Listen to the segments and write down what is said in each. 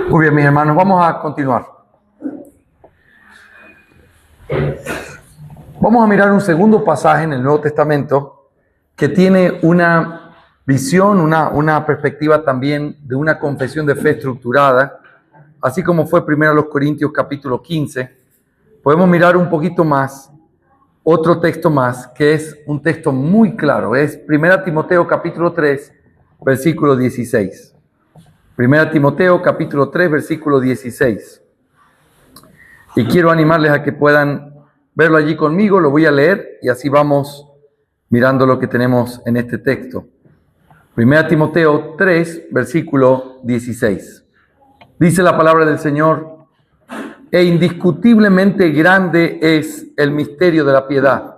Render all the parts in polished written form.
Muy bien, mis hermanos, vamos a continuar. Vamos a mirar un segundo pasaje en el Nuevo Testamento que tiene una visión, una perspectiva también de una confesión de fe estructurada, así como fue primero los Corintios capítulo 15. Podemos mirar un poquito más, otro texto más, que es un texto muy claro, es 1 Timoteo capítulo 3, versículo 16. 1 Timoteo capítulo 3, versículo 16. Y quiero animarles a que puedan verlo allí conmigo, lo voy a leer y así vamos mirando lo que tenemos en este texto. 1 Timoteo 3, versículo 16. Dice la palabra del Señor: e indiscutiblemente grande es el misterio de la piedad.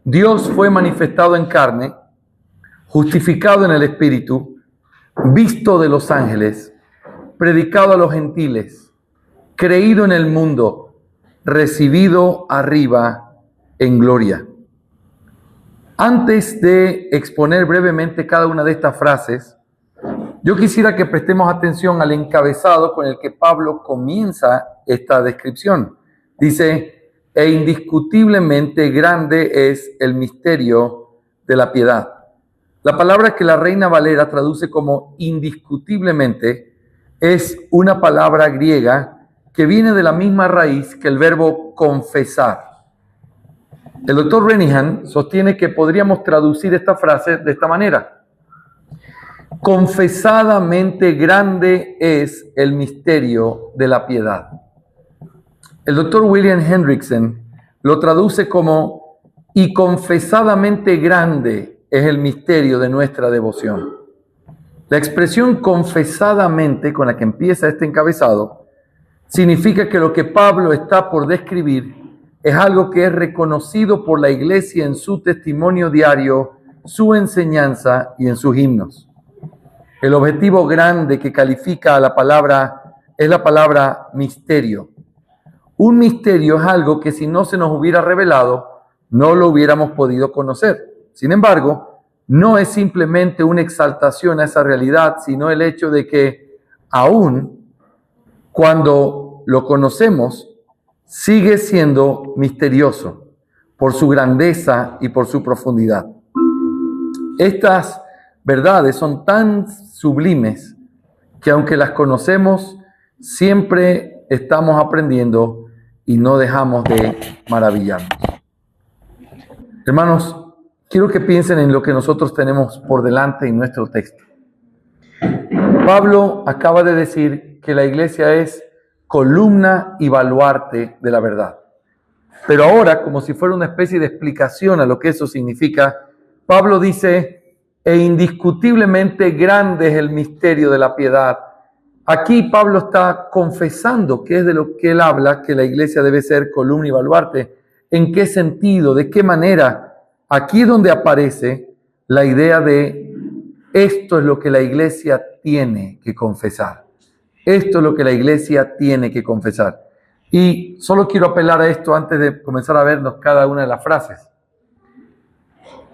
Dios fue manifestado en carne, justificado en el Espíritu, visto de los ángeles, predicado a los gentiles, creído en el mundo, recibido arriba en gloria. Antes de exponer brevemente cada una de estas frases, yo quisiera que prestemos atención al encabezado con el que Pablo comienza esta descripción. Dice: e indiscutiblemente grande es el misterio de la piedad. La palabra que la Reina Valera traduce como indiscutiblemente es una palabra griega que viene de la misma raíz que el verbo confesar. El doctor Renihan sostiene que podríamos traducir esta frase de esta manera: confesadamente grande es el misterio de la piedad. El doctor William Hendrickson lo traduce como: y confesadamente grande es el misterio de nuestra devoción. La expresión confesadamente con la que empieza este encabezado significa que lo que Pablo está por describir es algo que es reconocido por la iglesia en su testimonio diario, su enseñanza y en sus himnos. El objetivo grande que califica a la palabra es la palabra misterio. Un misterio es algo que si no se nos hubiera revelado, no lo hubiéramos podido conocer. Sin embargo, no es simplemente una exaltación a esa realidad, sino el hecho de que aún cuando lo conocemos, sigue siendo misterioso por su grandeza y por su profundidad. Estas verdades son tan sublimes que aunque las conocemos, siempre estamos aprendiendo y no dejamos de maravillarnos. Hermanos, quiero que piensen en lo que nosotros tenemos por delante en nuestro texto. Pablo acaba de decir que la iglesia es columna y baluarte de la verdad. Pero ahora, como si fuera una especie de explicación a lo que eso significa, Pablo dice: e indiscutiblemente grande es el misterio de la piedad. Aquí Pablo está confesando que es de lo que él habla, que la iglesia debe ser columna y baluarte. ¿En qué sentido? ¿De qué manera? Aquí es donde aparece la idea de esto es lo que la iglesia tiene que confesar. Esto es lo que la iglesia tiene que confesar. Y solo quiero apelar a esto antes de comenzar a vernos cada una de las frases.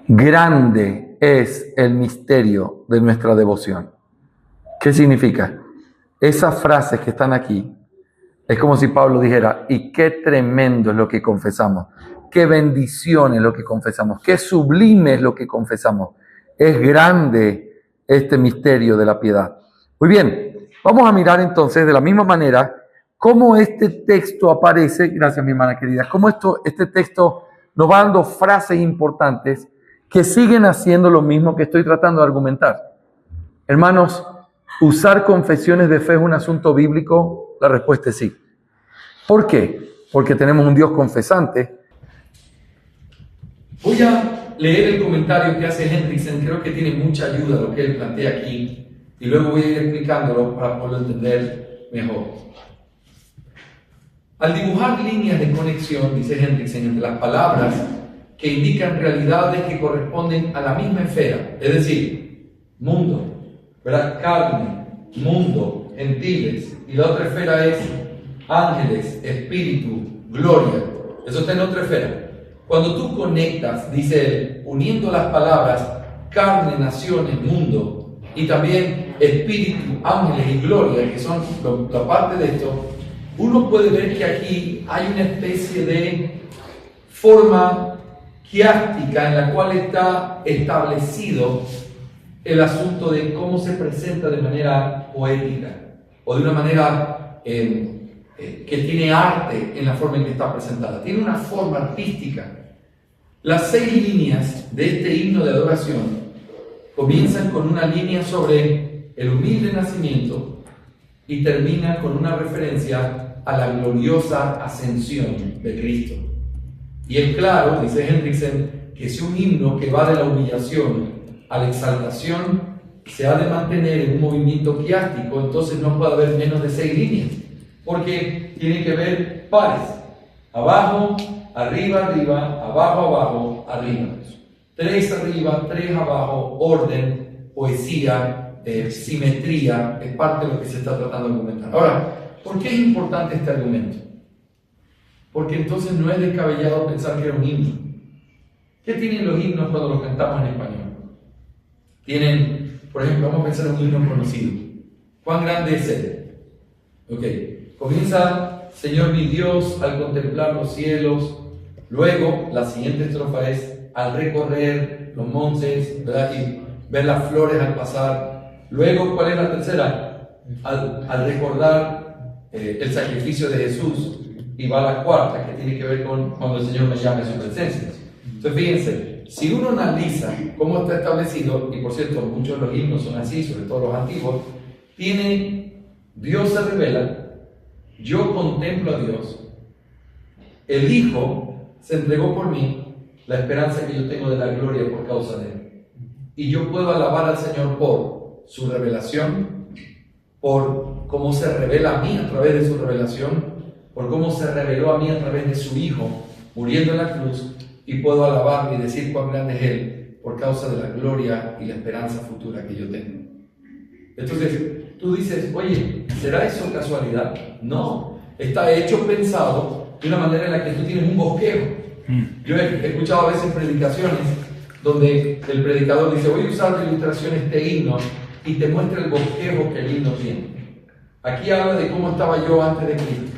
Grande es el misterio de nuestra devoción. ¿Qué significa? Esas frases que están aquí, es como si Pablo dijera: y qué tremendo es lo que confesamos, qué bendición es lo que confesamos, qué sublime es lo que confesamos. Es grande este misterio de la piedad. Muy bien, vamos a mirar entonces de la misma manera cómo este texto aparece, gracias mi hermana querida, cómo este texto nos va dando frases importantes que siguen haciendo lo mismo que estoy tratando de argumentar. Hermanos, ¿usar confesiones de fe es un asunto bíblico? La respuesta es sí. ¿Por qué? Porque tenemos un Dios confesante. Voy a leer el comentario que hace Hendrickson, creo que tiene mucha ayuda lo que él plantea aquí, y luego voy a ir explicándolo para poderlo entender mejor. Al dibujar líneas de conexión, dice Hendrickson, entre las palabras que indican realidades que corresponden a la misma esfera, es decir, mundo, ¿verdad? Carne, mundo, gentiles, y la otra esfera es ángeles, espíritu, gloria. Eso está en otra esfera. Cuando tú conectas, dice él, uniendo las palabras, carne, naciones, mundo, y también espíritu, ángeles y gloria, que son la parte de esto, uno puede ver que aquí hay una especie de forma quiástica en la cual está establecido el asunto de cómo se presenta de manera poética o de una manera que tiene arte en la forma en que está presentada. Tiene una forma artística. Las 6 líneas de este himno de adoración comienzan con una línea sobre el humilde nacimiento y terminan con una referencia a la gloriosa ascensión de Cristo. Y es claro, dice Hendrickson, que si un himno que va de la humillación a la exaltación se ha de mantener en un movimiento quiástico, entonces no puede haber menos de 6 líneas, porque tiene que ver pares, abajo, arriba, arriba, abajo, abajo, arriba. 3 arriba, 3 abajo, orden, poesía, simetría, es parte de lo que se está tratando de comentar. Ahora, ¿por qué es importante este argumento? Porque entonces no es descabellado pensar que era un himno. ¿Qué tienen los himnos cuando los cantamos en español? Tienen, por ejemplo, vamos a pensar en un himno conocido. ¿Cuán grande es Él? Ok, comienza, Señor mi Dios, al contemplar los cielos. Luego, la siguiente estrofa es, al recorrer los montes, ¿verdad? Y ver las flores al pasar. Luego, ¿cuál es la tercera? Al recordar el sacrificio de Jesús. Y va la cuarta, que tiene que ver con cuando el Señor me llame a su presencia. Entonces, fíjense, si uno analiza cómo está establecido, y por cierto, muchos de los himnos son así, sobre todo los antiguos, tiene Dios se revela, yo contemplo a Dios, el Hijo se entregó por mí, la esperanza que yo tengo de la gloria por causa de Él. Y yo puedo alabar al Señor por su revelación, por cómo se revela a mí a través de su revelación, por cómo se reveló a mí a través de su Hijo, muriendo en la cruz, y puedo alabarle y decir cuán grande es Él, por causa de la gloria y la esperanza futura que yo tengo. Entonces, tú dices, oye, ¿será eso casualidad? No, está hecho, pensado, de una manera en la que tú tienes un bosquejo. Yo he escuchado a veces predicaciones donde el predicador dice, voy a usar de ilustración este himno, y te muestra el bosquejo que el himno tiene. Aquí habla de cómo estaba yo antes de Cristo.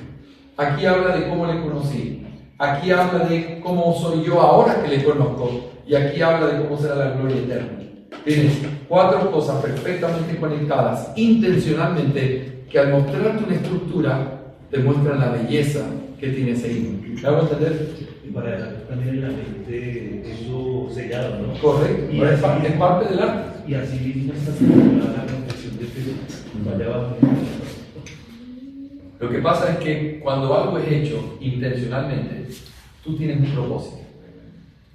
Aquí habla de cómo le conocí. Aquí habla de cómo soy yo ahora que le conozco. Y aquí habla de cómo será la gloria eterna. Tienes 4 cosas perfectamente conectadas, intencionalmente, que al mostrarte una estructura, te muestran la belleza que tiene ese himno. ¿Me hago entender? Y para dejar también en la mente eso sellado, ¿no? Correcto. Y es parte del arte. Y así mismo está señalada la reflexión de que vaya abajo. Lo que pasa es que cuando algo es hecho intencionalmente, tú tienes un propósito.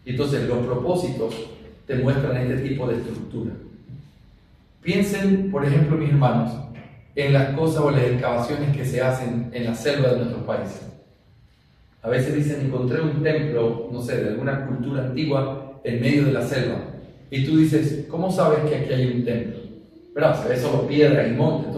Y entonces los propósitos te muestran este tipo de estructura. Piensen, por ejemplo, mis hermanos, en las cosas o las excavaciones que se hacen en la selva de nuestros países. A veces dicen, encontré un templo, no sé, de alguna cultura antigua en medio de la selva. Y tú dices, ¿cómo sabes que aquí hay un templo? ¿Verdad? Se ve solo piedra y monte,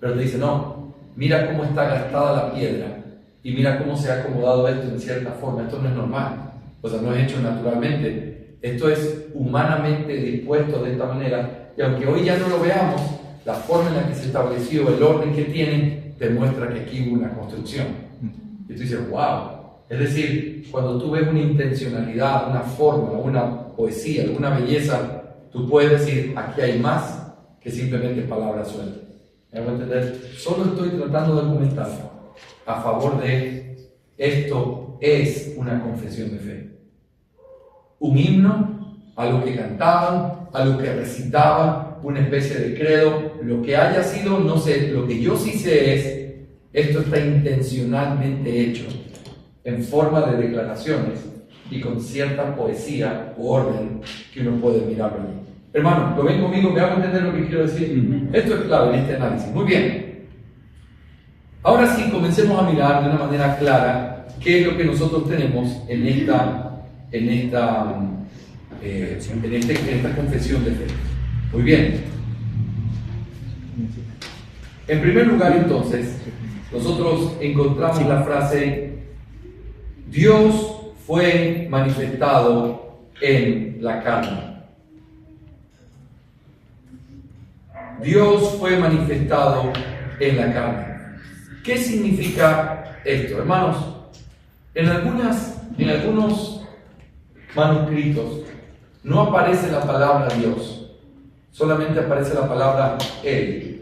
pero te dice, no. Mira cómo está gastada la piedra y mira cómo se ha acomodado esto en cierta forma. Esto no es normal, o sea, no es hecho naturalmente. Esto es humanamente dispuesto de esta manera. Y aunque hoy ya no lo veamos, la forma en la que se estableció, el orden que tiene, demuestra que aquí hubo una construcción. Y tú dices, wow. Es decir, cuando tú ves una intencionalidad, una forma, una poesía, alguna belleza, tú puedes decir, aquí hay más que simplemente palabras sueltas. ¿Me hago entender? Solo estoy tratando de argumentar a favor de esto es una confesión de fe. Un himno, algo que cantaban, algo que recitaban, una especie de credo, lo que haya sido, no sé, lo que yo sí sé es, esto está intencionalmente hecho en forma de declaraciones y con cierta poesía u orden que uno puede mirarlo allí. Hermano, ¿lo ven conmigo? ¿Me hago entender lo que quiero decir? Esto es clave en este análisis. Muy bien. Ahora sí, comencemos a mirar de una manera clara qué es lo que nosotros tenemos en esta confesión de fe. Muy bien. En primer lugar, entonces, nosotros encontramos la frase Dios fue manifestado en la carne. Dios fue manifestado en la carne. ¿Qué significa esto, hermanos? En algunos manuscritos no aparece la palabra Dios, solamente aparece la palabra Él.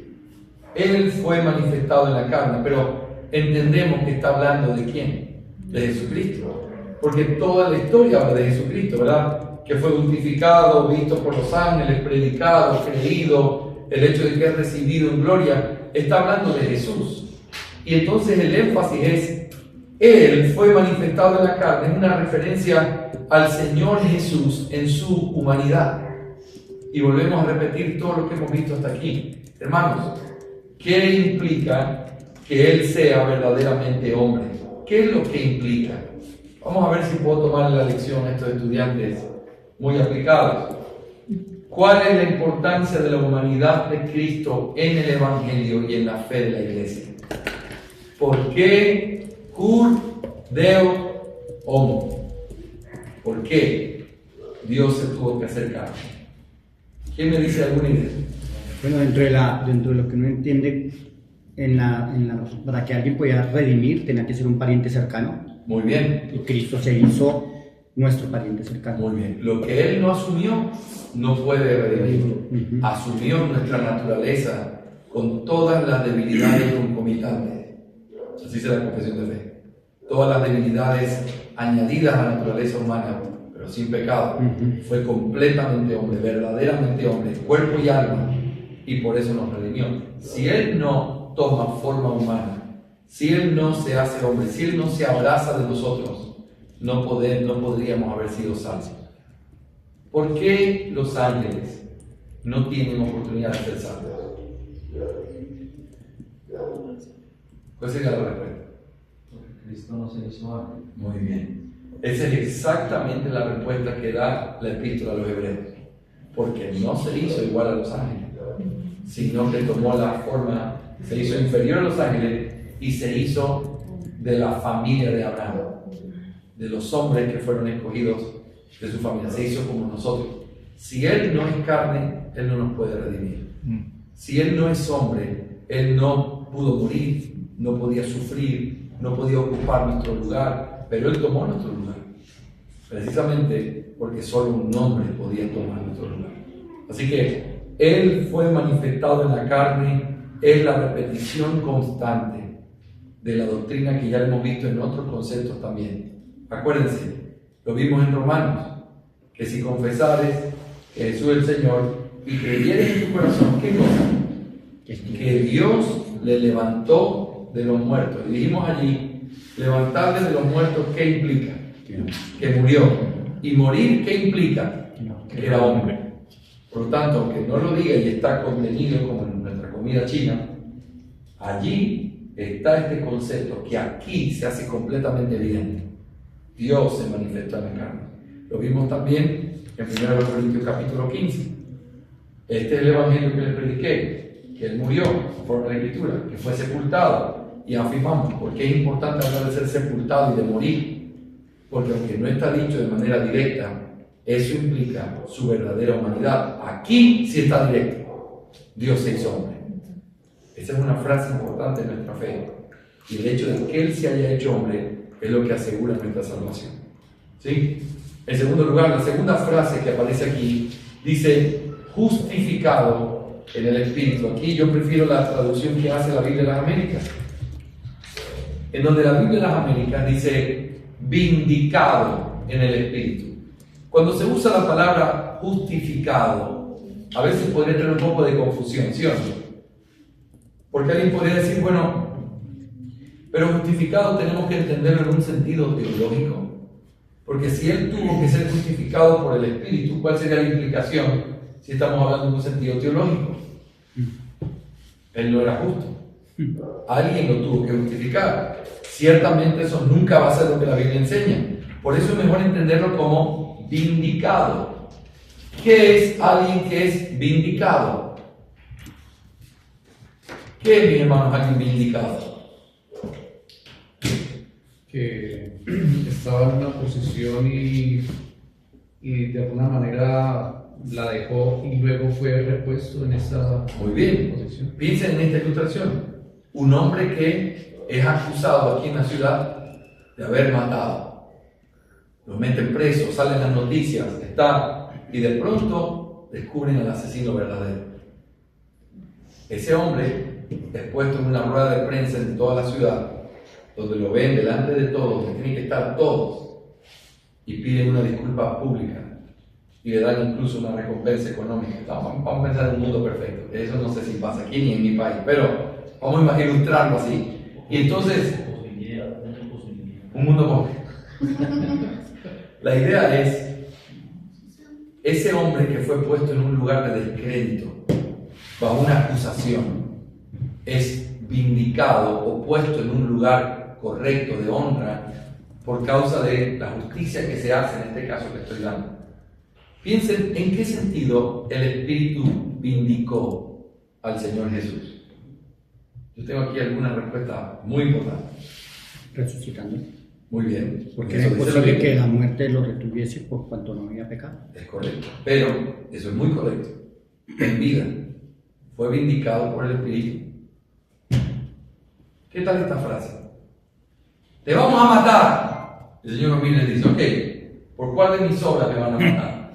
Él fue manifestado en la carne, pero entendemos que está hablando ¿de quién? De Jesucristo, porque toda la historia habla de Jesucristo, ¿verdad? Que fue justificado, visto por los ángeles, predicado, creído, el hecho de que es recibido en gloria, está hablando de Jesús. Y entonces el énfasis es, Él fue manifestado en la carne, es una referencia al Señor Jesús en su humanidad. Y volvemos a repetir todo lo que hemos visto hasta aquí. Hermanos, ¿qué implica que Él sea verdaderamente hombre? ¿Qué es lo que implica? Vamos a ver si puedo tomar la lección a estos estudiantes muy aplicados. ¿Cuál es la importancia de la humanidad de Cristo en el Evangelio y en la fe de la Iglesia? ¿Por qué cur deo homo? ¿Por qué Dios se tuvo que hacer carne? ¿Quién me dice alguna idea? Bueno, dentro de lo que uno entiende, para que alguien pudiera redimir, tenía que ser un pariente cercano. Muy bien. Y Cristo se hizo nuestro pariente cercano. Muy bien. Lo que Él no asumió, no puede redimir. Asumió nuestra naturaleza con todas las debilidades concomitantes. Así será la confesión de fe. Todas las debilidades añadidas a la naturaleza humana, pero sin pecado. Fue completamente hombre, verdaderamente hombre, cuerpo y alma, y por eso nos redimió. Si Él no toma forma humana, si Él no se hace hombre, si Él no se abraza de nosotros, no podríamos haber sido salvos. ¿Por qué los ángeles no tienen oportunidad de ser salvos? ¿Cuál sería la respuesta? Porque Cristo no se hizo ángel. Muy bien. Esa es exactamente la respuesta que da la epístola a los hebreos. Porque no se hizo igual a los ángeles, sino que tomó la forma, se hizo inferior a los ángeles y se hizo de la familia de Abraham, de los hombres que fueron escogidos de su familia. Se hizo como nosotros. Si Él no es carne, Él no nos puede redimir. Si Él no es hombre, Él no pudo morir, no podía sufrir, no podía ocupar nuestro lugar, pero Él tomó nuestro lugar, precisamente porque solo un hombre podía tomar nuestro lugar. Así que Él fue manifestado en la carne, es la repetición constante de la doctrina que ya hemos visto en otros conceptos también. Acuérdense, lo vimos en Romanos, que si confesares que Jesús es el Señor y creyeres en tu corazón, ¿qué cosa? Que Dios le levantó de los muertos. Y dijimos allí, levantarle de los muertos, ¿qué implica? Que murió. Y morir, ¿qué implica? Que era hombre. Por lo tanto, aunque no lo diga y está contenido como en nuestra comida china, allí está este concepto que aquí se hace completamente evidente. Dios se manifestó en la carne. Lo vimos también en 1 Corintios capítulo 15. Este es el evangelio que les prediqué, que Él murió por la Escritura, que fue sepultado. Y afirmamos, porque es importante hablar de ser sepultado y de morir, porque aunque no está dicho de manera directa, eso implica su verdadera humanidad. Aquí sí está directo, Dios se hizo hombre. Esa es una frase importante en nuestra fe, y el hecho de que Él se haya hecho hombre es lo que asegura nuestra salvación. ¿Sí? En segundo lugar, la segunda frase que aparece aquí dice justificado en el Espíritu. Aquí yo prefiero la traducción que hace la Biblia de las Américas, en donde la Biblia de las Américas dice vindicado en el Espíritu. Cuando se usa la palabra justificado, a veces podría tener un poco de confusión, ¿sí o no? Porque alguien podría decir, bueno, pero justificado tenemos que entenderlo en un sentido teológico. Porque si Él tuvo que ser justificado por el Espíritu, ¿cuál sería la implicación si estamos hablando en un sentido teológico? Él no era justo. Alguien lo tuvo que justificar. Ciertamente eso nunca va a ser lo que la Biblia enseña. Por eso es mejor entenderlo como vindicado. ¿Qué es alguien que es vindicado? ¿Qué es, mis hermanos, alguien vindicado? Que estaba en una posición y de alguna manera la dejó y luego fue repuesto en esa Muy bien. posición. Piensen en esta ilustración. Un hombre que es acusado aquí en la ciudad de haber matado. Lo meten preso, salen las noticias, y de pronto descubren al asesino verdadero. Ese hombre es puesto en una rueda de prensa en toda la ciudad, donde lo ven delante de todos, que tienen que estar todos, y piden una disculpa pública, y le dan incluso una recompensa económica. Vamos a pensar en un mundo perfecto, que eso no sé si pasa aquí ni en mi país, pero vamos a ilustrarlo así. Y entonces, un mundo posible. La idea es, ese hombre que fue puesto en un lugar de descrédito, bajo una acusación, es vindicado o puesto en un lugar correcto de honra por causa de la justicia que se hace en este caso que estoy dando. Piensen en qué sentido el Espíritu vindicó al Señor Jesús. Yo tengo aquí alguna respuesta muy importante. Resucitando. Muy bien. Porque era imposible que la muerte lo retuviese por cuanto no había pecado. Es correcto. Pero, eso es muy correcto. En vida, fue vindicado por el Espíritu. ¿Qué tal esta frase? Te vamos a matar. El Señor mira y dice, ok, ¿por cuál de mis obras me van a matar?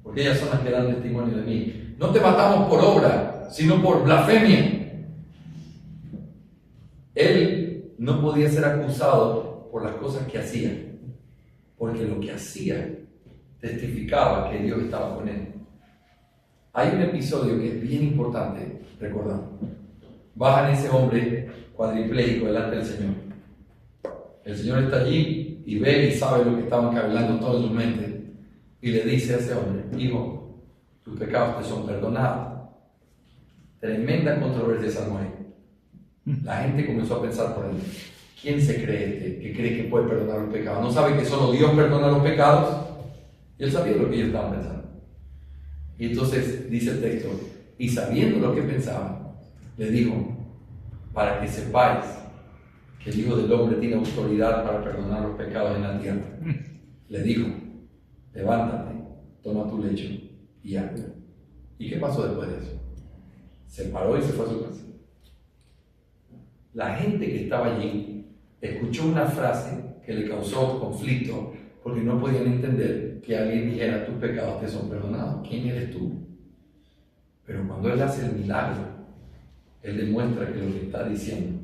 Porque ellas son las que dan testimonio de mí. No te matamos por obra, sino por blasfemia. Él no podía ser acusado por las cosas que hacía, porque lo que hacía testificaba que Dios estaba con él. Hay un episodio que es bien importante recordar. Bajan ese hombre cuadripléjico delante del Señor. El Señor está allí y ve y sabe lo que estaban cavilando todo en su mente. Y le dice a ese hombre, hijo, tus pecados te son perdonados. Tremenda controversia esa mujer. La gente comenzó a pensar por él. ¿Quién se cree este que cree que puede perdonar los pecados? ¿No sabe que solo Dios perdona los pecados? Y él sabía lo que ellos estaban pensando. Y entonces dice el texto, y sabiendo lo que pensaban, le dijo, para que sepáis que el Hijo del Hombre tiene autoridad para perdonar los pecados en la tierra. Le dijo, levántate, toma tu lecho y anda. ¿Y qué pasó después de eso? Se paró y se fue a su casa. La gente que estaba allí escuchó una frase que le causó conflicto porque no podían entender que alguien dijera tus pecados te son perdonados. ¿Quién eres tú? Pero cuando él hace el milagro, él demuestra que lo que está diciendo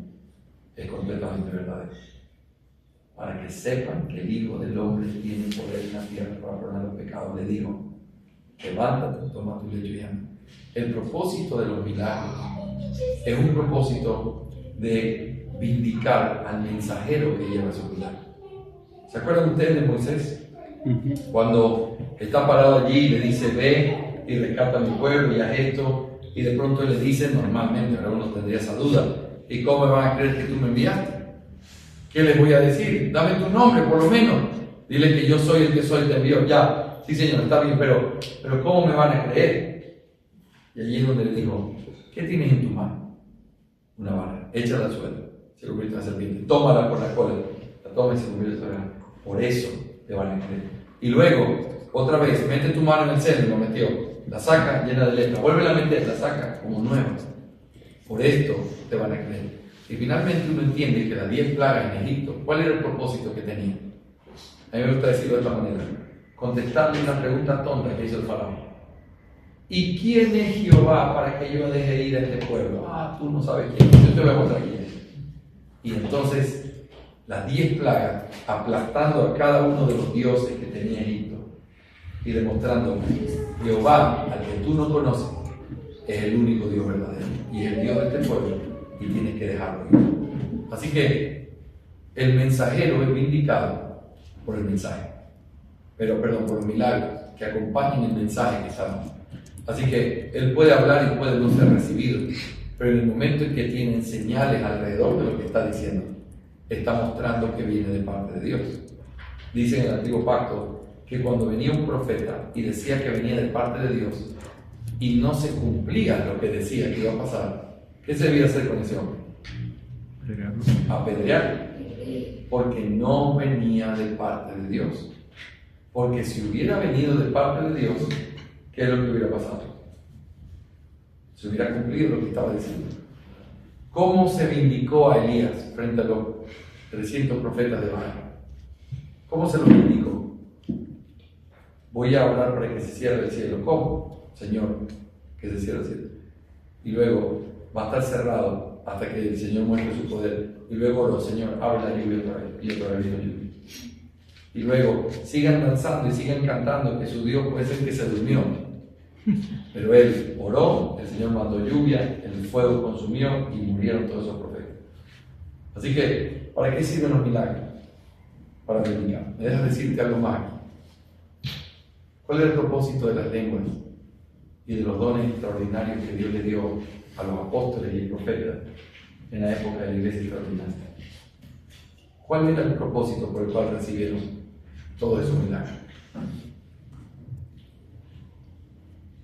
es completamente verdadero. Para que sepan que el Hijo del Hombre tiene poder en la tierra para perdonar los pecados, le dijo, levántate, toma tu lecho y anda. El propósito de los milagros es un propósito de vindicar al mensajero que lleva su milagro. ¿Se acuerdan ustedes de Moisés? Cuando está parado allí y le dice, ve y rescata a mi pueblo y haz esto, y de pronto le dice, normalmente ahora uno tendría esa duda, ¿y cómo me van a creer que tú me enviaste? ¿Qué les voy a decir? Dame tu nombre por lo menos, dile que yo soy el que soy, te envío. Ya, sí señor, está bien, pero ¿cómo me van a creer? Y allí es donde le dijo, ¿qué tienes en tu mano? Una vara, échala al suelo, se convierte en una serpiente, tómala por la cola, la toma y se convierte en una serpiente. Por eso te van a creer. Y luego, otra vez, mete tu mano en el seno y lo metió, la saca llena de lepra, vuelve a meter, la saca como nueva. Por esto te van a creer. Y finalmente uno entiende que las 10 plagas en Egipto, ¿cuál era el propósito que tenían? A mí me gusta decirlo de esta manera, contestarle una pregunta tonta que hizo el faraón. ¿Y quién es Jehová para que yo deje ir a este pueblo? Ah, tú no sabes quién es, yo te voy a mostrar quién es. Y entonces, las 10 plagas, aplastando a cada uno de los dioses que tenía Egipto y demostrando que Jehová, al que tú no conoces, es el único Dios verdadero y es el Dios de este pueblo y tienes que dejarlo ir. Así que el mensajero es vindicado por el mensaje, por los milagros que acompañan el mensaje que está dando. Así que él puede hablar y puede no ser recibido, pero en el momento en que tienen señales alrededor de lo que está diciendo, está mostrando que viene de parte de Dios. Dice en el Antiguo Pacto que cuando venía un profeta y decía que venía de parte de Dios y no se cumplía lo que decía que iba a pasar, ¿qué se debía hacer con ese hombre? Apedrearlo. Porque no venía de parte de Dios. Porque si hubiera venido de parte de Dios, ¿qué es lo que hubiera pasado? Se hubiera cumplido lo que estaba diciendo. ¿Cómo se vindicó a Elías frente a los 300 profetas de Baal? ¿Cómo se lo vindicó? Voy a orar para que se cierre el cielo. ¿Cómo? Señor, que se cierre el cielo. Y luego va a estar cerrado hasta que el Señor muestre su poder. Y luego oró, Señor, abre la lluvia otra vez. Y otra vez vino lluvia. Y luego sigan danzando y sigan cantando que su Dios puede ser que se durmió. Pero él oró, el Señor mandó lluvia, el fuego consumió y murieron todos esos profetas. Así que, ¿para qué sirven los milagros? Para predicar. ¿Me dejas decirte algo más aquí? ¿Cuál es el propósito de las lenguas y de los dones extraordinarios que Dios le dio a los apóstoles y profetas en la época de la iglesia extraordinaria? ¿Cuál era el propósito por el cual recibieron todos esos milagros?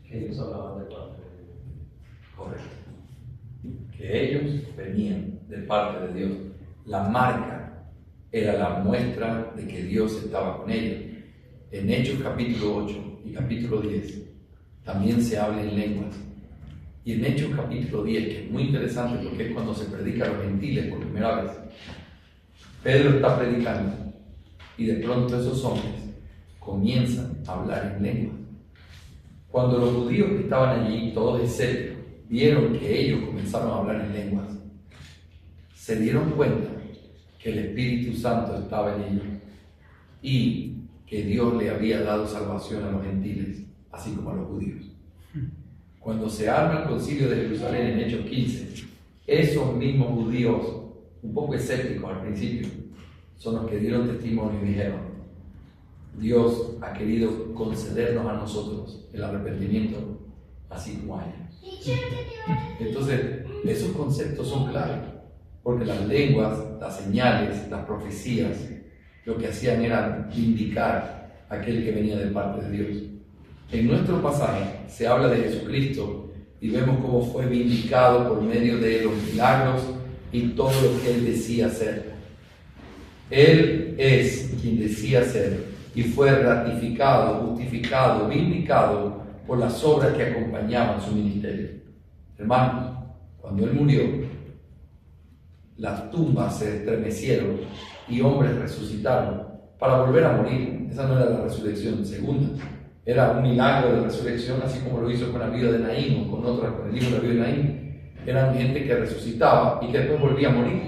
Que ellos hablaban de parte de Dios. Correcto. Que ellos venían de parte de Dios. La marca era la muestra de que Dios estaba con ellos. En Hechos capítulo 8 y capítulo 10 también se habla en lenguas. Y en Hechos capítulo 10, que es muy interesante porque es cuando se predica a los gentiles por primera vez, Pedro está predicando y de pronto esos hombres comienzan a hablar en lenguas. Cuando los judíos que estaban allí, todos escépticos, vieron que ellos comenzaron a hablar en lenguas, se dieron cuenta que el Espíritu Santo estaba en ellos y que Dios le había dado salvación a los gentiles, así como a los judíos. Cuando se arma el concilio de Jerusalén en Hechos 15, esos mismos judíos, un poco escépticos al principio, son los que dieron testimonio y dijeron: Dios ha querido concedernos a nosotros el arrepentimiento, así como a ellos. Entonces, esos conceptos son claves, porque las lenguas, las señales, las profecías, lo que hacían era indicar a aquel que venía de parte de Dios. En nuestro pasaje se habla de Jesucristo y vemos cómo fue vindicado por medio de los milagros y todo lo que Él decía hacer. Él es quien decía ser y fue ratificado, justificado, vindicado por las obras que acompañaban su ministerio. Hermanos, cuando Él murió, las tumbas se estremecieron y hombres resucitaron para volver a morir. Esa no era la resurrección segunda, era un milagro de resurrección, así como lo hizo con la vida de Naín o con el libro de la vida de Naín. Eran gente que resucitaba y que después volvía a morir.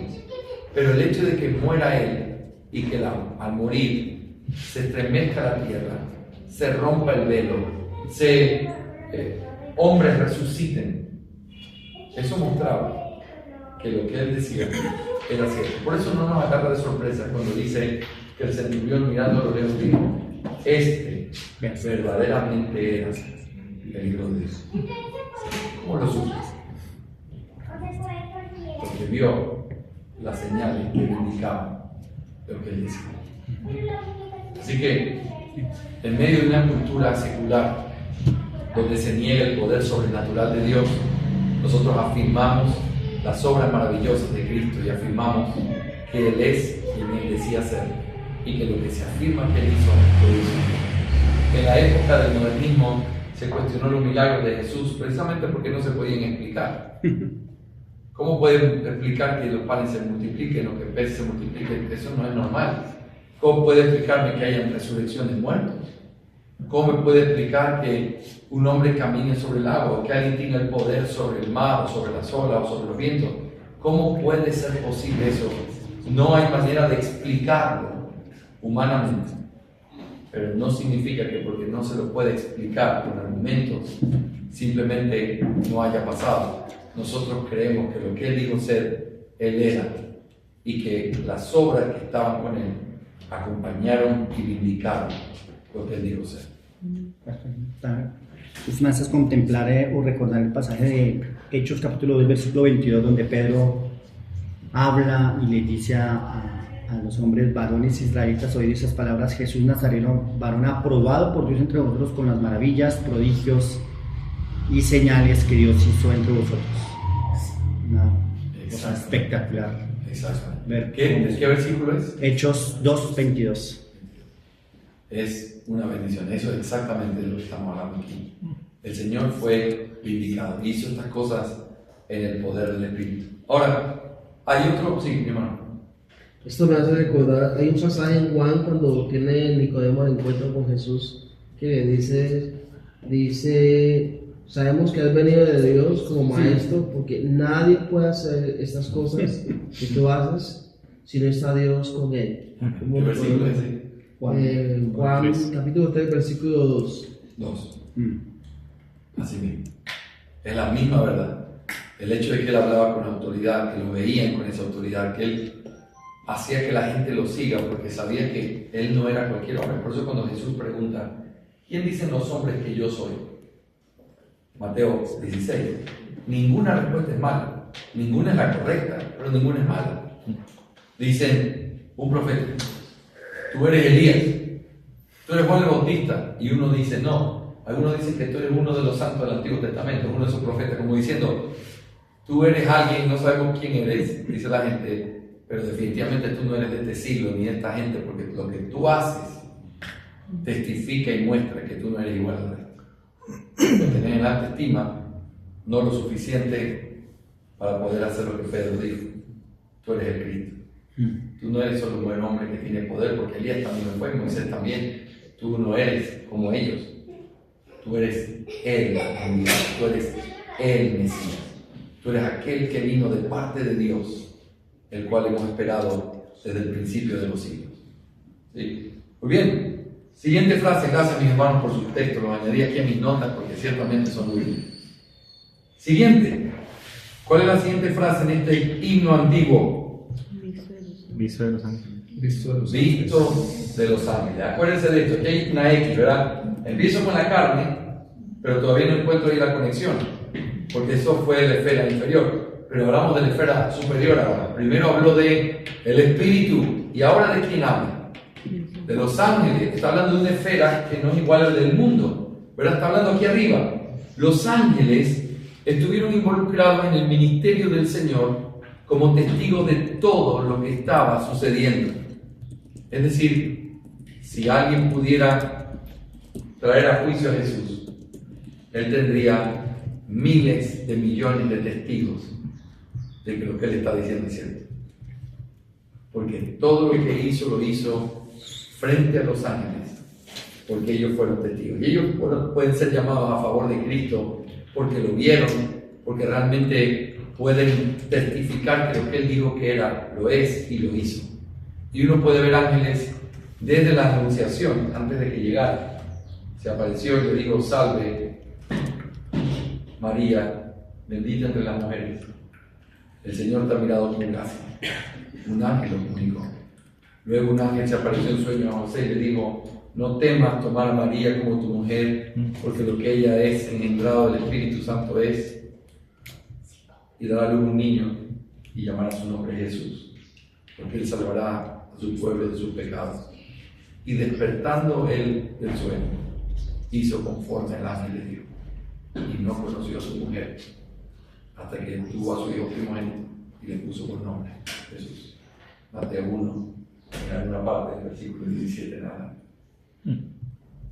Pero el hecho de que muera Él y que al morir se estremezca la tierra, se rompa el velo, hombres resuciten, eso mostraba que lo que Él decía era cierto. Por eso no nos agarra de sorpresa cuando dice que el centurión mirando a los leones dijo: este verdaderamente era el Hijo de Dios. ¿Cómo lo supo? Porque vio las señales que indicaban lo que Él decía. Así que, en medio de una cultura secular donde se niega el poder sobrenatural de Dios, nosotros afirmamos las obras maravillosas de Cristo y afirmamos que Él es quien Él decía ser y que lo que se afirma que Él hizo, lo hizo. En la época del modernismo se cuestionó los milagros de Jesús precisamente porque no se podían explicar. ¿Cómo pueden explicar que los panes se multipliquen o que el pez se multiplique? Eso no es normal. ¿Cómo puede explicarme que hayan resurrección de muertos? ¿Cómo me puede explicar que un hombre camine sobre el agua o que alguien tenga el poder sobre el mar o sobre las olas o sobre los vientos? ¿Cómo puede ser posible eso? No hay manera de explicarlo humanamente, pero no significa que porque no se lo puede explicar con argumentos simplemente no haya pasado. Nosotros creemos que lo que Él dijo ser, Él era, y que las obras que estaban con Él acompañaron y vindicaron lo que Él dijo ser. Es más, es contemplar o recordar el pasaje de Hechos capítulo 2, versículo 22, donde Pedro habla y le dice a los hombres varones israelitas: oíd esas palabras, Jesús Nazareno, varón aprobado por Dios entre vosotros con las maravillas, prodigios y señales que Dios hizo entre vosotros. Una cosa espectacular. Exacto. Ver ¿Qué versículo es? Hechos 2, 22. es una bendición. Eso es exactamente de lo que estamos hablando aquí. El Señor fue vindicado, hizo estas cosas en el poder del Espíritu. Ahora, hay otro, sí, mi hermano. Esto me hace recordar, hay un pasaje en Juan cuando tiene Nicodemo el encuentro con Jesús que le dice, sabemos que has venido de Dios como maestro, porque nadie puede hacer estas cosas que tú haces si no está Dios con él. ¿Qué versículo es ese? Juan capítulo 3, versículo 2. 2. Así mismo. Es la misma verdad. El hecho de que él hablaba con autoridad, que lo veían con esa autoridad, que él hacía que la gente lo siga porque sabía que él no era cualquier hombre. Por eso cuando Jesús pregunta, ¿quién dicen los hombres que yo soy? Mateo 16. Ninguna respuesta es mala. Ninguna es la correcta, pero ninguna es mala. Dicen, un profeta, tú eres Elías, tú eres Juan el Bautista, y uno dice, no. Algunos dicen que tú eres uno de los santos del Antiguo Testamento, uno de esos profetas, como diciendo, tú eres alguien, no sabemos quién eres, dice la gente, pero definitivamente tú no eres de este siglo ni de esta gente, porque lo que tú haces testifica y muestra que tú no eres igual al resto. Tener en alta estima, no lo suficiente para poder hacer lo que Pedro dijo. Tú eres el Cristo. Tú no eres solo un buen hombre que tiene poder, porque Elías también lo fue, Moisés también. Tú no eres como ellos. Tú eres el enviado, tú eres el Mesías. Tú eres aquel que vino de parte de Dios, el cual hemos esperado desde el principio de los siglos. ¿Sí? Muy bien. Siguiente frase, gracias mis hermanos por sus textos, los añadí aquí a mis notas porque ciertamente son muy útiles. Siguiente. ¿Cuál es la siguiente frase en este himno antiguo? Visto de los ángeles. Visto de los ángeles. Acuérdense de esto, aquí hay una X, ¿verdad? Empiezo con la carne, pero todavía no encuentro ahí la conexión, porque eso fue la esfera inferior. Pero hablamos de la esfera superior ahora. Primero habló de el espíritu, y ahora ¿de quién habla? De los ángeles. Está hablando de una esfera que no es igual a la del mundo, ¿verdad? Está hablando aquí arriba. Los ángeles estuvieron involucrados en el ministerio del Señor como testigos de todo lo que estaba sucediendo. Es decir, si alguien pudiera traer a juicio a Jesús, él tendría miles de millones de testigos de que lo que él está diciendo es cierto. Porque todo lo que hizo, lo hizo frente a los ángeles, porque ellos fueron testigos. Y ellos pueden ser llamados a favor de Cristo porque lo vieron, porque realmente pueden testificar que lo que él dijo que era, lo es y lo hizo. Y uno puede ver ángeles desde la anunciación, antes de que llegara. Se apareció y le dijo, salve María, bendita entre las mujeres. El Señor te ha mirado con gracia. Un ángel lo comunicó. Luego un ángel se apareció en sueño a José y le dijo, no temas tomar a María como tu mujer, porque lo que ella es, engendrado del Espíritu Santo es, y dará a luz un niño, y llamará su nombre Jesús, porque él salvará a su pueblo de sus pecados. Y despertando él del sueño, hizo conforme el ángel le dijo, y no conoció a su mujer, hasta que tuvo a su hijo primogénito, y le puso por nombre Jesús. Mateo 1, en alguna parte del versículo 17 nada.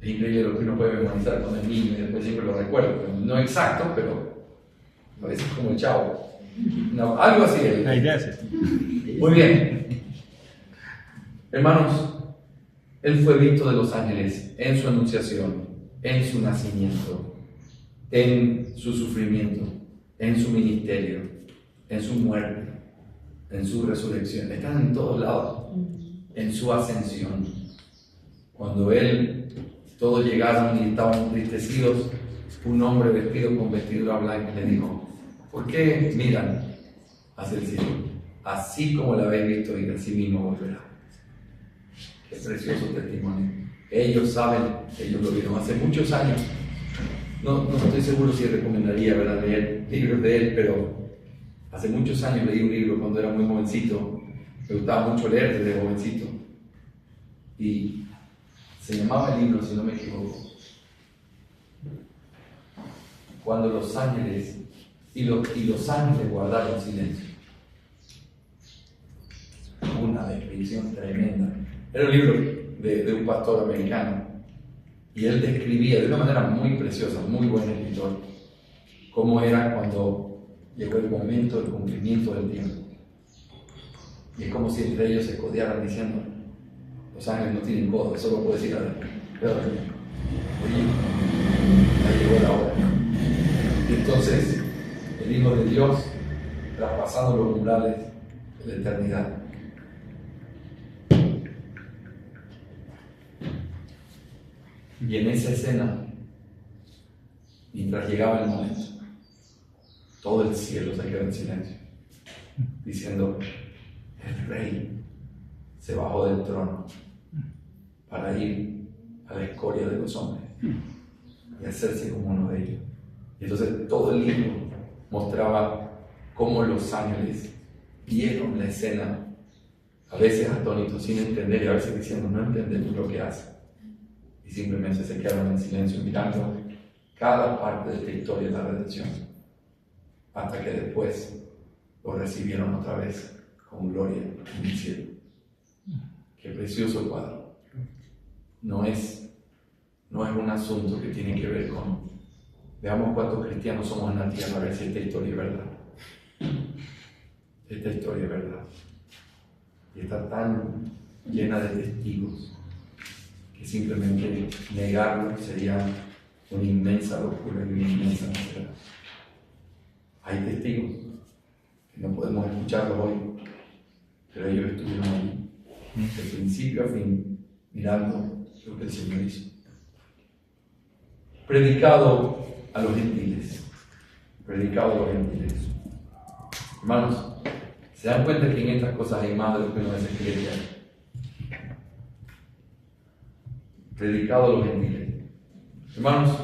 Es increíble lo que uno puede memorizar con el niño y después siempre lo recuerda. No exacto, pero a veces como el Chavo. No, algo así. La idea es esta. Muy bien. Hermanos, él fue visto de los ángeles en su anunciación, en su nacimiento, en su sufrimiento, en su ministerio, en su muerte, en su resurrección. Están en todos lados. En su ascensión. Cuando él, todos llegaron y estaban entristecidos, un hombre vestido con vestidura blanca le dijo, ¿por qué miran hacia el cielo? Así como la habéis visto ir, así mismo volverá. Qué precioso testimonio. Ellos saben, ellos lo vieron hace muchos años. No estoy seguro si recomendaría, ¿verdad?, leer libros de él, pero hace muchos años leí un libro cuando era muy jovencito. Me gustaba mucho leer desde jovencito. Y se llamaba el libro, si no me equivoco, Cuando los ángeles y los ángeles guardaron silencio. Una descripción tremenda. Era un libro de un pastor americano y él describía de una manera muy preciosa, muy buen escritor, cómo era cuando llegó el momento del cumplimiento del tiempo. Y es como si entre ellos se codearan diciendo: los ángeles no tienen codo, eso lo puedo decir a Pedro. Oye, ya llegó la hora. Y entonces el Hijo de Dios, traspasando los umbrales de la eternidad. Y en esa escena, mientras llegaba el momento, todo el cielo se quedó en silencio, diciendo: el Rey se bajó del trono para ir a la escoria de los hombres y hacerse como uno de ellos. Y entonces todo el libro mostraba cómo los ángeles vieron la escena, a veces atónitos, sin entender, y a veces diciendo: no entendemos lo que hace. Y simplemente se quedaron en silencio mirando cada parte de esta historia de la redención, hasta que después lo recibieron otra vez con gloria en el cielo. Qué precioso cuadro. No es un asunto que tiene que ver con veamos cuántos cristianos somos en la tierra, a ver si esta historia es verdad. Esta historia es verdad. Y está tan llena de testigos que simplemente negarlo sería una inmensa locura y una inmensa necedad. Hay testigos que no podemos escucharlos hoy, pero ellos estuvieron ahí, de principio a fin, mirando lo que el Señor hizo. Predicado a los gentiles. Predicado a los gentiles. Hermanos, ¿se dan cuenta que en estas cosas hay más de lo que uno a veces cree que hay? Predicado a los gentiles. Hermanos,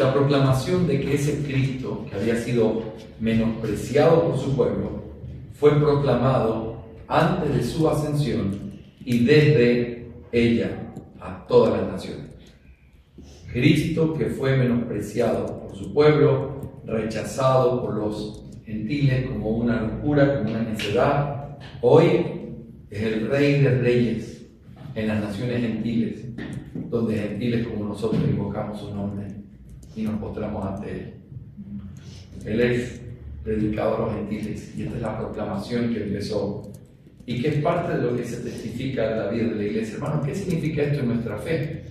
la proclamación de que ese Cristo que había sido menospreciado por su pueblo fue proclamado antes de su ascensión y desde ella a todas las naciones. Cristo que fue menospreciado por su pueblo, rechazado por los gentiles como una locura, como una necedad, hoy es el Rey de Reyes en las naciones gentiles, donde gentiles como nosotros invocamos su nombre y nos postramos ante Él. Él es predicado a los gentiles y esta es la proclamación que empezó y que es parte de lo que se testifica en la vida de la iglesia. Hermanos, ¿qué significa esto en nuestra fe?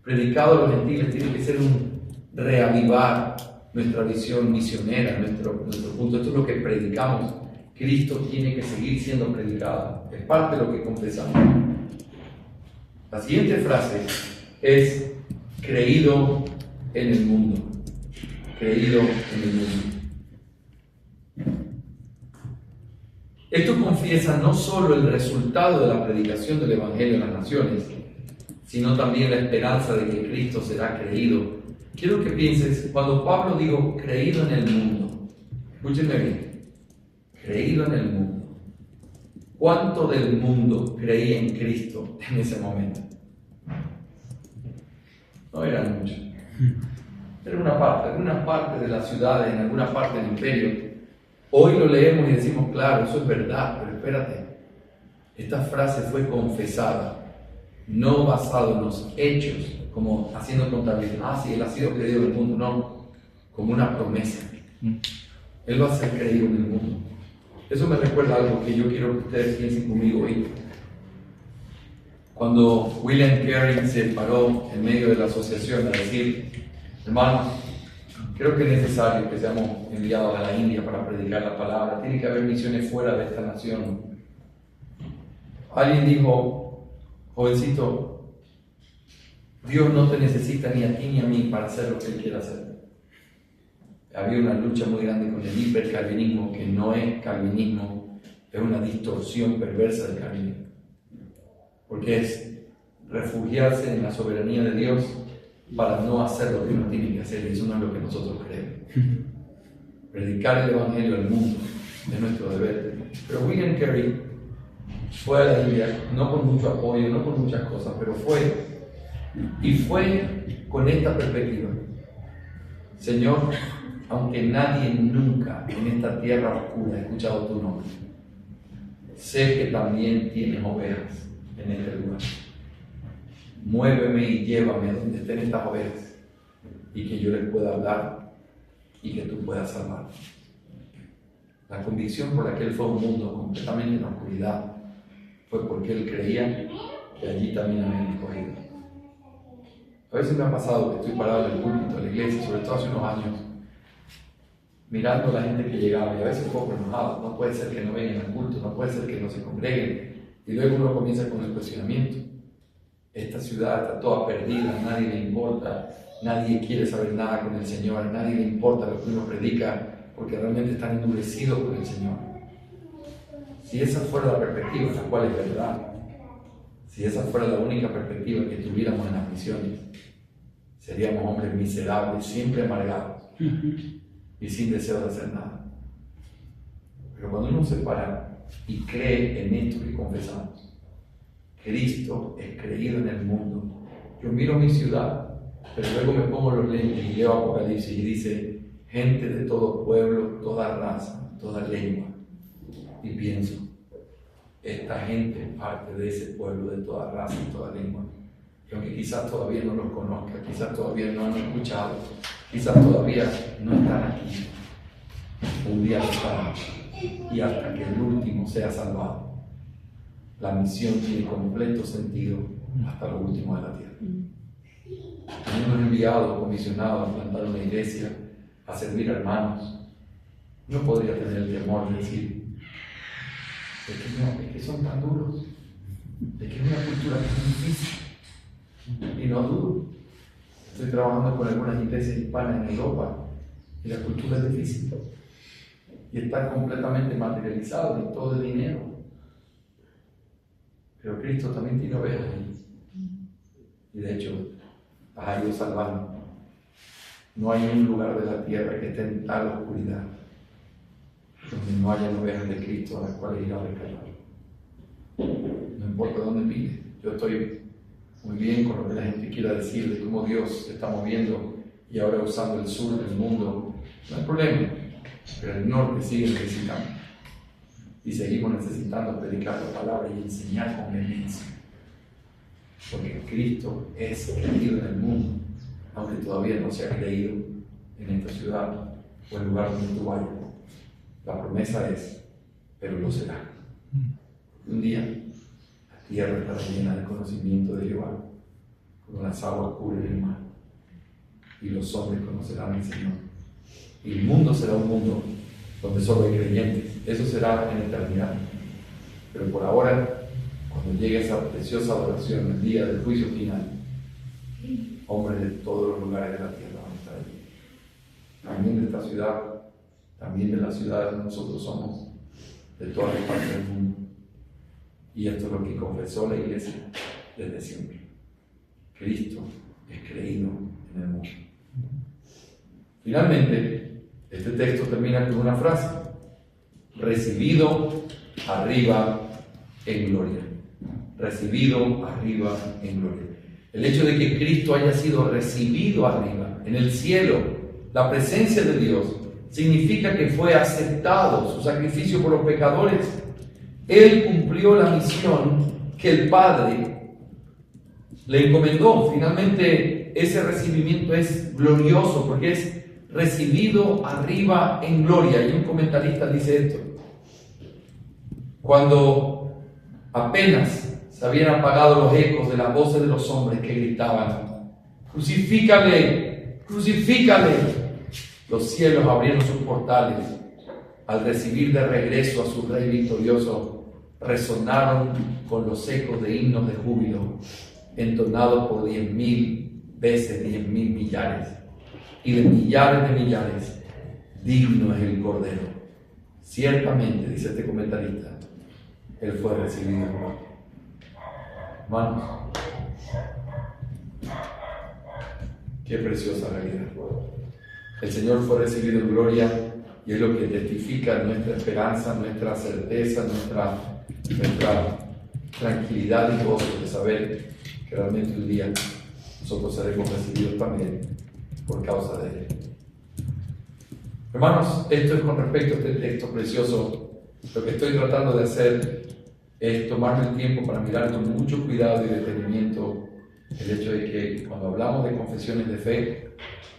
Predicado a los gentiles tiene que ser un reavivar nuestra visión misionera, nuestro punto. Esto es lo que predicamos. Cristo tiene que seguir siendo predicado. Es parte de lo que confesamos. La siguiente frase es creído en el mundo. Creído en el mundo. Esto confiesa no solo el resultado de la predicación del Evangelio en las naciones, sino también la esperanza de que Cristo será creído. Quiero que pienses, cuando Pablo dijo creído en el mundo, escúchenme bien, creído en el mundo. ¿Cuánto del mundo creía en Cristo en ese momento? No eran muchos. Era alguna parte de las ciudades, en alguna parte del imperio. Hoy lo leemos y decimos, claro, eso es verdad, pero espérate. Esta frase fue confesada, no basado en los hechos, como haciendo contabilidad. Sí, Él ha sido creído en el mundo, no, como una promesa. Él va a ser creído en el mundo. Eso me recuerda algo que yo quiero que ustedes piensen conmigo hoy. Cuando William Carey se paró en medio de la asociación a decir, hermanos, creo que es necesario que seamos enviados a la India para predicar la palabra. Tiene que haber misiones fuera de esta nación. Alguien dijo, jovencito, Dios no te necesita ni a ti ni a mí para hacer lo que Él quiere hacer. Había una lucha muy grande con el hipercalvinismo, que no es calvinismo, es una distorsión perversa del calvinismo. Porque es refugiarse en la soberanía de Dios para no hacer lo que uno tiene que hacer, y eso no es lo que nosotros creemos. Predicar el Evangelio al mundo es nuestro deber. Pero William Carey fue a la India, no con mucho apoyo, no con muchas cosas, pero fue, y fue con esta perspectiva. Señor, aunque nadie nunca en esta tierra oscura ha escuchado tu nombre, sé que también tienes ovejas en este lugar. Muéveme y llévame a donde estén estas ovejas y que yo les pueda hablar y que tú puedas salvar. La convicción por la que él fue a un mundo completamente en la oscuridad fue porque él creía que allí también habían escogido. A veces me ha pasado que estoy parado en el púlpito de la iglesia, sobre todo hace unos años, mirando a la gente que llegaba y a veces un poco enojado. No puede ser que no vengan al culto, no puede ser que no se congreguen. Y luego uno comienza con el cuestionamiento. Esta ciudad está toda perdida, a nadie le importa, nadie quiere saber nada con el Señor, a nadie le importa lo que uno predica porque realmente están endurecidos con el Señor. Si esa fuera la perspectiva, la cual es verdad, si esa fuera la única perspectiva que tuviéramos en las misiones, seríamos hombres miserables, siempre amargados y sin deseo de hacer nada. Pero cuando uno se para y cree en esto que confesamos, Cristo es creído en el mundo. Yo miro mi ciudad, pero luego me pongo los lentes y leo Apocalipsis y dice, gente de todo pueblo, toda raza, toda lengua. Y pienso, esta gente es parte de ese pueblo de toda raza y toda lengua. Y aunque quizás todavía no los conozca, quizás todavía no han escuchado, quizás todavía no están aquí, un día lo estarán. Y hasta que el último sea salvado, la misión tiene completo sentido hasta lo último de la tierra. Hemos enviado, comisionado a plantar una iglesia, a servir a hermanos. No podría tener el temor de decir, es que son tan duros, es que es una cultura tan difícil. Y no dudo. Estoy trabajando con algunas iglesias hispanas en Europa y la cultura es difícil. Y está completamente materializado y todo es dinero. Pero Cristo también tiene ovejas ahí. Y de hecho, las ha ido salvando. No hay un lugar de la tierra que esté en tal oscuridad donde no haya ovejas de Cristo a las cuales ir a rescatar. No importa dónde pide. Yo estoy muy bien con lo que la gente quiera decir de cómo Dios se está moviendo y ahora usando el sur del mundo. No hay problema. Pero el norte sigue necesitando. Y seguimos necesitando predicar la palabra y enseñar con vehemencia. Porque Cristo es creído en el mundo, aunque todavía no se ha creído en esta ciudad o el lugar donde tú vayas. La promesa es, pero lo será. Un día la tierra estará llena del conocimiento de Jehová, como las aguas cubren el mar, y los hombres conocerán al Señor. Y el mundo será un mundo donde solo hay creyentes. Eso será en eternidad. Pero por ahora, cuando llegue esa preciosa adoración, el día del juicio final, hombres de todos los lugares de la tierra van a estar allí. También de esta ciudad, también de las ciudades donde nosotros somos, de todas las partes del mundo. Y esto es lo que confesó la iglesia desde siempre. Cristo es creído en el mundo. Finalmente, este texto termina con una frase: recibido arriba en gloria. Recibido arriba en gloria. El hecho de que Cristo haya sido recibido arriba, en el cielo, la presencia de Dios, significa que fue aceptado su sacrificio por los pecadores. Él cumplió la misión que el Padre le encomendó. Finalmente, ese recibimiento es glorioso porque es recibido arriba en gloria. Y un comentarista dice esto: cuando apenas se habían apagado los ecos de las voces de los hombres que gritaban, crucifícale, crucifícale, los cielos abrieron sus portales. Al recibir de regreso a su Rey victorioso, resonaron con los ecos de himnos de júbilo, entonados por 10,000 veces 10,000 millares, y de millares, digno es el Cordero. Ciertamente, dice este comentarista, Él fue recibido en gloria. Hermanos, qué preciosa realidad. El Señor fue recibido en gloria y es lo que testifica nuestra esperanza, nuestra certeza, nuestra tranquilidad y gozo de saber que realmente un día nosotros seremos recibidos también por causa de Él. Hermanos, esto es con respecto a este texto precioso. Lo que estoy tratando de hacer es tomarme el tiempo para mirar con mucho cuidado y detenimiento el hecho de que cuando hablamos de confesiones de fe,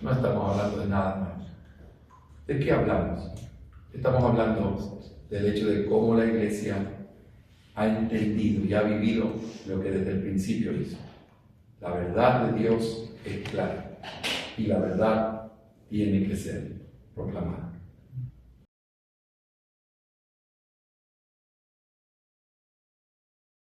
no estamos hablando de nada nuevo. ¿De qué hablamos? Estamos hablando del hecho de cómo la Iglesia ha entendido y ha vivido lo que desde el principio hizo. La verdad de Dios es clara y la verdad tiene que ser proclamada.